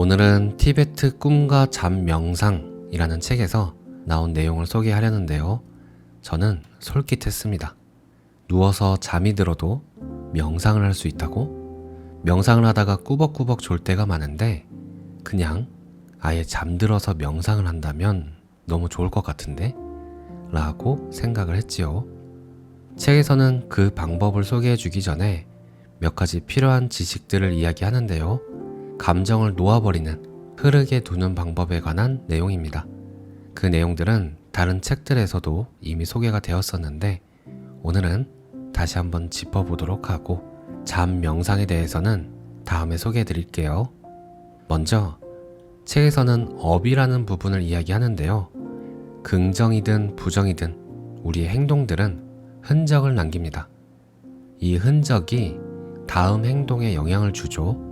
오늘은 티베트 꿈과 잠 명상이라는 책에서 나온 내용을 소개하려는데요. 저는 솔깃했습니다. 누워서 잠이 들어도 명상을 할 수 있다고? 명상을 하다가 꾸벅꾸벅 졸 때가 많은데 그냥 아예 잠들어서 명상을 한다면 너무 좋을 것 같은데? 라고 생각을 했지요. 책에서는 그 방법을 소개해주기 전에 몇 가지 필요한 지식들을 이야기하는데요. 감정을 놓아버리는, 흐르게 두는 방법에 관한 내용입니다. 그 내용들은 다른 책들에서도 이미 소개가 되었었는데 오늘은 다시 한번 짚어보도록 하고 잠 명상에 대해서는 다음에 소개해 드릴게요. 먼저 책에서는 업이라는 부분을 이야기하는데요. 긍정이든 부정이든 우리의 행동들은 흔적을 남깁니다. 이 흔적이 다음 행동에 영향을 주죠.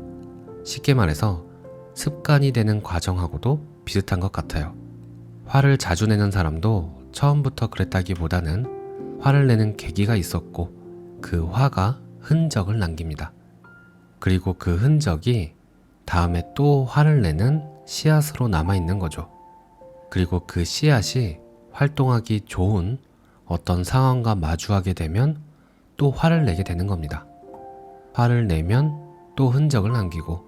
쉽게 말해서 습관이 되는 과정하고도 비슷한 것 같아요. 화를 자주 내는 사람도 처음부터 그랬다기보다는 화를 내는 계기가 있었고 그 화가 흔적을 남깁니다. 그리고 그 흔적이 다음에 또 화를 내는 씨앗으로 남아있는 거죠. 그리고 그 씨앗이 활동하기 좋은 어떤 상황과 마주하게 되면 또 화를 내게 되는 겁니다. 화를 내면 또 흔적을 남기고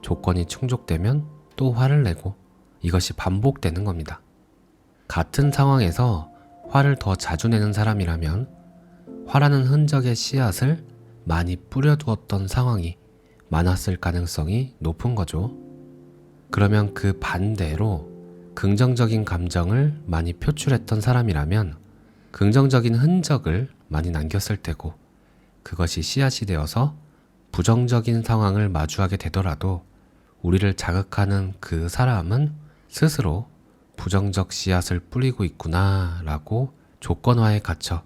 조건이 충족되면 또 화를 내고 이것이 반복되는 겁니다. 같은 상황에서 화를 더 자주 내는 사람이라면 화라는 흔적의 씨앗을 많이 뿌려두었던 상황이 많았을 가능성이 높은 거죠. 그러면 그 반대로 긍정적인 감정을 많이 표출했던 사람이라면 긍정적인 흔적을 많이 남겼을 테고 그것이 씨앗이 되어서 부정적인 상황을 마주하게 되더라도 우리를 자극하는 그 사람은 스스로 부정적 씨앗을 뿌리고 있구나 라고 조건화에 갇혀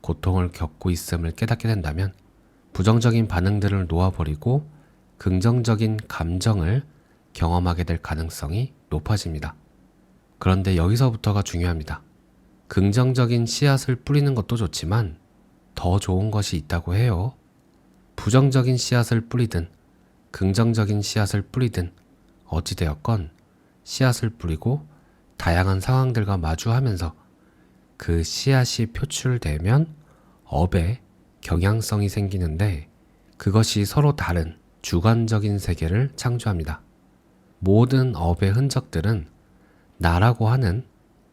고통을 겪고 있음을 깨닫게 된다면 부정적인 반응들을 놓아버리고 긍정적인 감정을 경험하게 될 가능성이 높아집니다. 그런데 여기서부터가 중요합니다. 긍정적인 씨앗을 뿌리는 것도 좋지만 더 좋은 것이 있다고 해요. 부정적인 씨앗을 뿌리든 긍정적인 씨앗을 뿌리든 어찌되었건 씨앗을 뿌리고 다양한 상황들과 마주하면서 그 씨앗이 표출되면 업에 경향성이 생기는데 그것이 서로 다른 주관적인 세계를 창조합니다. 모든 업의 흔적들은 나라고 하는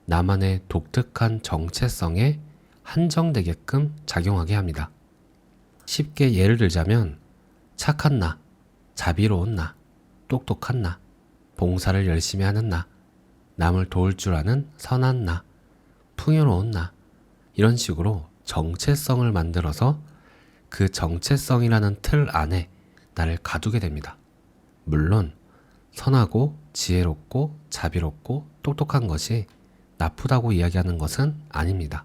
나만의 독특한 정체성에 한정되게끔 작용하게 합니다. 쉽게 예를 들자면 착한 나, 자비로운 나, 똑똑한 나, 봉사를 열심히 하는 나, 남을 도울 줄 아는 선한 나, 풍요로운 나 이런 식으로 정체성을 만들어서 그 정체성이라는 틀 안에 나를 가두게 됩니다. 물론 선하고 지혜롭고 자비롭고 똑똑한 것이 나쁘다고 이야기하는 것은 아닙니다.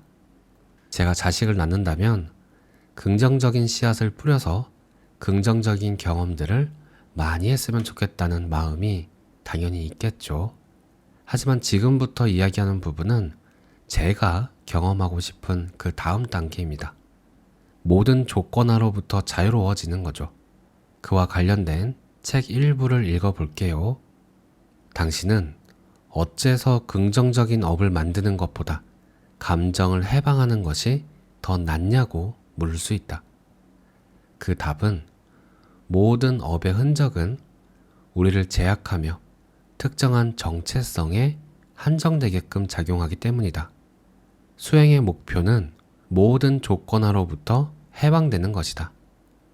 제가 자식을 낳는다면 긍정적인 씨앗을 뿌려서 긍정적인 경험들을 많이 했으면 좋겠다는 마음이 당연히 있겠죠. 하지만 지금부터 이야기하는 부분은 제가 경험하고 싶은 그 다음 단계입니다. 모든 조건화로부터 자유로워지는 거죠. 그와 관련된 책 일부를 읽어볼게요. 당신은 어째서 긍정적인 업을 만드는 것보다 감정을 해방하는 것이 더 낫냐고 물을 수 있다. 그 답은 모든 업의 흔적은 우리를 제약하며 특정한 정체성에 한정되게끔 작용하기 때문이다. 수행의 목표는 모든 조건화로부터 해방되는 것이다.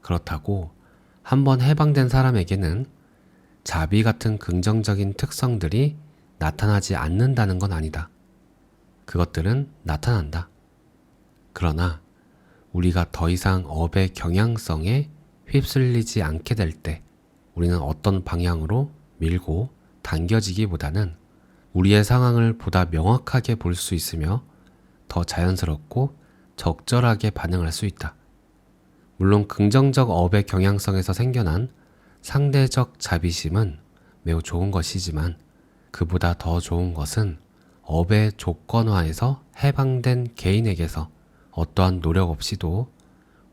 그렇다고 한번 해방된 사람에게는 자비 같은 긍정적인 특성들이 나타나지 않는다는 건 아니다. 그것들은 나타난다. 그러나 우리가 더 이상 업의 경향성에 휩쓸리지 않게 될 때 우리는 어떤 방향으로 밀고 당겨지기보다는 우리의 상황을 보다 명확하게 볼 수 있으며 더 자연스럽고 적절하게 반응할 수 있다. 물론 긍정적 업의 경향성에서 생겨난 상대적 자비심은 매우 좋은 것이지만 그보다 더 좋은 것은 업의 조건화에서 해방된 개인에게서 어떠한 노력 없이도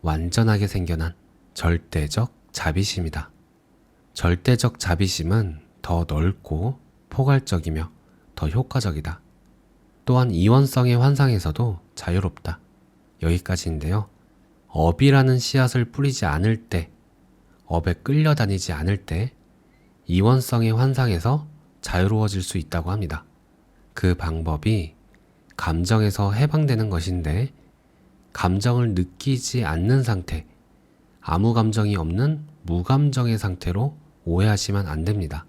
완전하게 생겨난 절대적 자비심이다. 절대적 자비심은 더 넓고 포괄적이며 더 효과적이다. 또한 이원성의 환상에서도 자유롭다. 여기까지인데요. 업이라는 씨앗을 뿌리지 않을 때, 업에 끌려다니지 않을 때 이원성의 환상에서 자유로워질 수 있다고 합니다. 그 방법이 감정에서 해방되는 것인데, 감정을 느끼지 않는 상태, 아무 감정이 없는 무감정의 상태로 오해하시면 안 됩니다.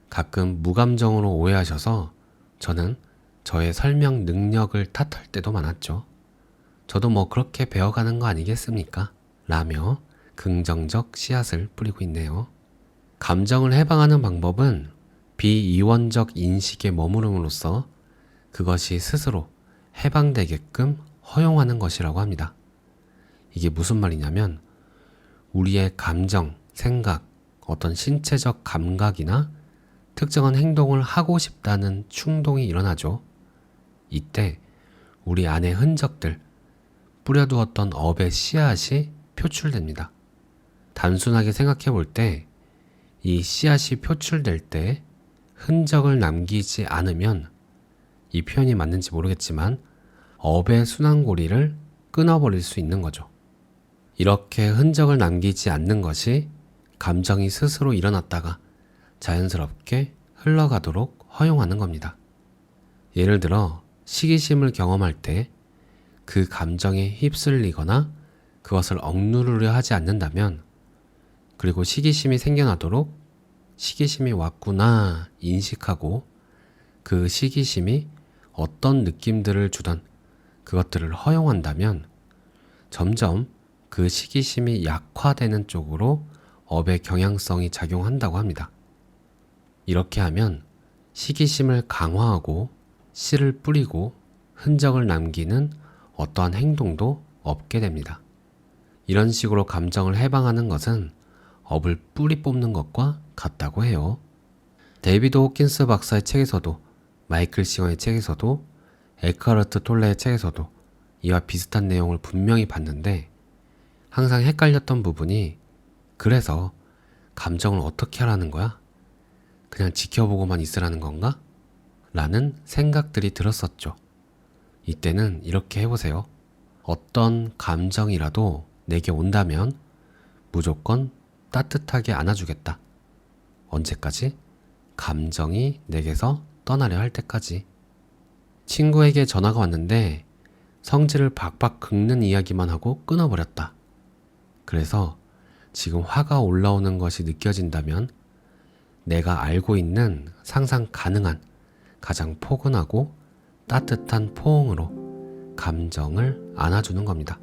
가끔 무감정으로 오해하셔서 저는 저의 설명 능력을 탓할 때도 많았죠. 저도 뭐 그렇게 배워가는 거 아니겠습니까? 라며 긍정적 씨앗을 뿌리고 있네요. 감정을 해방하는 방법은 비이원적 인식에 머무름으로써 그것이 스스로 해방되게끔 허용하는 것이라고 합니다. 이게 무슨 말이냐면 우리의 감정, 생각, 어떤 신체적 감각이나 특정한 행동을 하고 싶다는 충동이 일어나죠. 이때 우리 안의 흔적들, 뿌려두었던 업의 씨앗이 표출됩니다. 단순하게 생각해 볼 때 이 씨앗이 표출될 때 흔적을 남기지 않으면, 이 표현이 맞는지 모르겠지만 업의 순환고리를 끊어버릴 수 있는 거죠. 이렇게 흔적을 남기지 않는 것이 감정이 스스로 일어났다가 자연스럽게 흘러가도록 허용하는 겁니다. 예를 들어 시기심을 경험할 때 그 감정에 휩쓸리거나 그것을 억누르려 하지 않는다면, 그리고 시기심이 생겨나도록 시기심이 왔구나 인식하고 그 시기심이 어떤 느낌들을 주던 그것들을 허용한다면 점점 그 시기심이 약화되는 쪽으로 업의 경향성이 작용한다고 합니다. 이렇게 하면 시기심을 강화하고 씨를 뿌리고 흔적을 남기는 어떠한 행동도 없게 됩니다. 이런 식으로 감정을 해방하는 것은 업을 뿌리 뽑는 것과 같다고 해요. 데이비드 호킨스 박사의 책에서도, 마이클 시어의 책에서도, 에크하르트 톨레의 책에서도 이와 비슷한 내용을 분명히 봤는데, 항상 헷갈렸던 부분이, 그래서 감정을 어떻게 하라는 거야? 그냥 지켜보고만 있으라는 건가? 라는 생각들이 들었었죠. 이때는 이렇게 해보세요. 어떤 감정이라도 내게 온다면 무조건 따뜻하게 안아주겠다. 언제까지? 감정이 내게서 떠나려 할 때까지. 친구에게 전화가 왔는데 성질을 박박 긁는 이야기만 하고 끊어버렸다. 그래서 지금 화가 올라오는 것이 느껴진다면 내가 알고 있는 상상 가능한 가장 포근하고 따뜻한 포옹으로 감정을 안아주는 겁니다.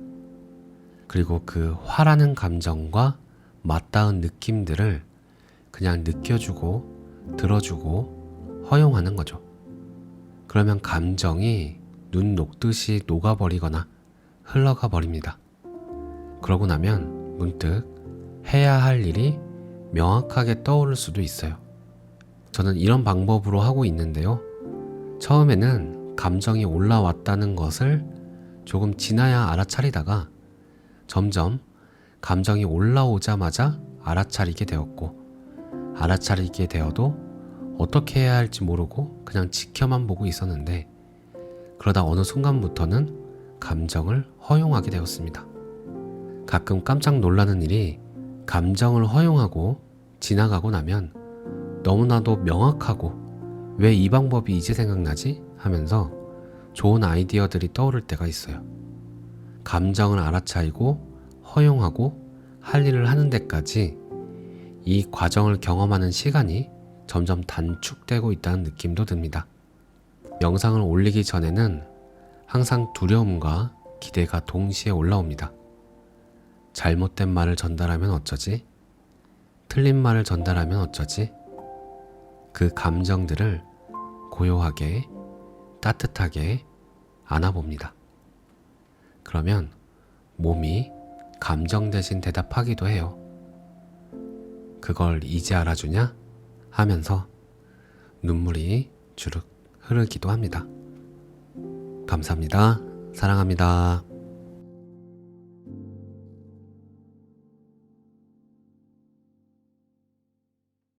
그리고 그 화라는 감정과 맞닿은 느낌들을 그냥 느껴주고 들어주고 허용하는 거죠. 그러면 감정이 눈 녹듯이 녹아버리거나 흘러가 버립니다. 그러고 나면 문득 해야 할 일이 명확하게 떠오를 수도 있어요. 저는 이런 방법으로 하고 있는데요. 처음에는 감정이 올라왔다는 것을 조금 지나야 알아차리다가 점점 감정이 올라오자마자 알아차리게 되었고, 알아차리게 되어도 어떻게 해야 할지 모르고 그냥 지켜만 보고 있었는데, 그러다 어느 순간부터는 감정을 허용하게 되었습니다. 가끔 깜짝 놀라는 일이, 감정을 허용하고 지나가고 나면 너무나도 명확하고 왜 이 방법이 이제 생각나지? 하면서 좋은 아이디어들이 떠오를 때가 있어요. 감정을 알아차리고 허용하고 할 일을 하는 데까지 이 과정을 경험하는 시간이 점점 단축되고 있다는 느낌도 듭니다. 영상을 올리기 전에는 항상 두려움과 기대가 동시에 올라옵니다. 잘못된 말을 전달하면 어쩌지? 틀린 말을 전달하면 어쩌지? 그 감정들을 고요하게 따뜻하게 안아봅니다. 그러면 몸이 감정 대신 대답하기도 해요. 그걸 이제 알아주냐? 하면서 눈물이 주룩 흐르기도 합니다. 감사합니다. 사랑합니다.